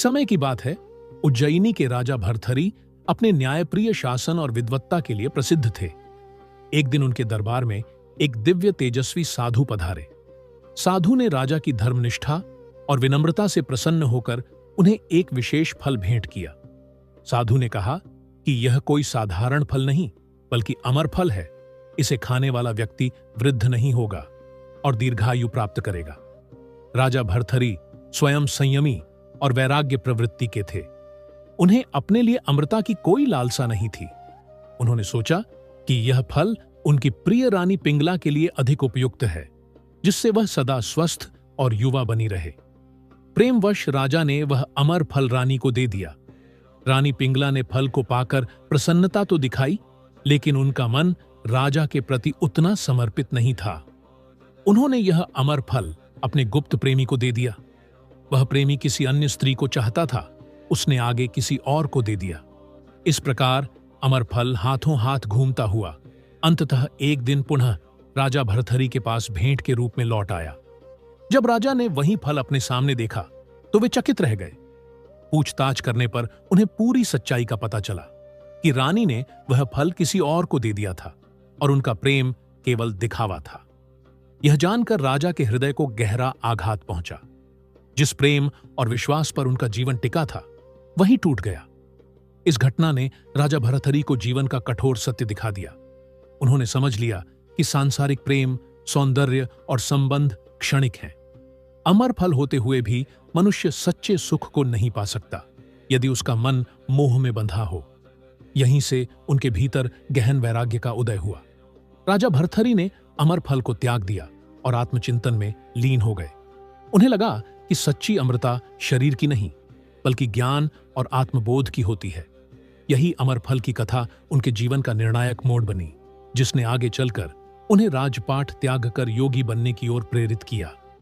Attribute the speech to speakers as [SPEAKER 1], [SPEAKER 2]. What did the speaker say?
[SPEAKER 1] समय की बात है। उज्जैनी के राजा भर्तहरि अपने न्यायप्रिय शासन और विद्वत्ता के लिए प्रसिद्ध थे। एक दिन उनके दरबार में एक दिव्य तेजस्वी साधु पधारे। साधु ने राजा की धर्मनिष्ठा और विनम्रता से प्रसन्न होकर उन्हें एक विशेष फल भेंट किया। साधु ने कहा कि यह कोई साधारण फल नहीं, बल्कि अमर फल है। इसे खाने वाला व्यक्ति वृद्ध नहीं होगा और दीर्घायु प्राप्त करेगा। राजा भर्तहरि स्वयं संयमी और वैराग्य प्रवृत्ति के थे। उन्हें अपने लिए अमृता की कोई लालसा नहीं थी। उन्होंने सोचा कि यह फल उनकी प्रिय रानी पिंगला के लिए अधिक उपयुक्त है, जिससे वह सदा स्वस्थ और युवा बनी रहे। प्रेमवश राजा ने वह अमर फल रानी को दे दिया। रानी पिंगला ने फल को पाकर प्रसन्नता तो दिखाई, लेकिन उनका मन राजा के प्रति उतना समर्पित नहीं था। उन्होंने यह अमर फल अपने गुप्त प्रेमी को दे दिया। वह प्रेमी किसी अन्य स्त्री को चाहता था, उसने आगे किसी और को दे दिया। इस प्रकार अमर फल हाथों हाथ घूमता हुआ अंततः एक दिन पुनः राजा भर्तहरि के पास भेंट के रूप में लौट आया। जब राजा ने वही फल अपने सामने देखा तो वे चकित रह गए। पूछताछ करने पर उन्हें पूरी सच्चाई का पता चला कि रानी ने वह फल किसी और को दे दिया था और उनका प्रेम केवल दिखावा था। यह जानकर राजा के हृदय को गहरा आघात पहुंचा। जिस प्रेम और विश्वास पर उनका जीवन टिका था, वही टूट गया। इस घटना ने राजा भर्तहरि को जीवन का कठोर सत्य दिखा दिया। उन्होंने समझ लिया कि सांसारिक प्रेम, सौंदर्य और संबंध क्षणिक हैं। अमर फल होते हुए भी मनुष्य सच्चे सुख को नहीं पा सकता यदि उसका मन मोह में बंधा हो। यहीं से उनके भीतर गहन वैराग्य का उदय हुआ। राजा भर्तहरि ने अमर फल को त्याग दिया और आत्मचिंतन में लीन हो गए। उन्हें लगा कि सच्ची अमृता शरीर की नहीं, बल्कि ज्ञान और आत्मबोध की होती है। यही अमर फल की कथा उनके जीवन का निर्णायक मोड़ बनी, जिसने आगे चलकर उन्हें राजपाट त्याग कर योगी बनने की ओर प्रेरित किया।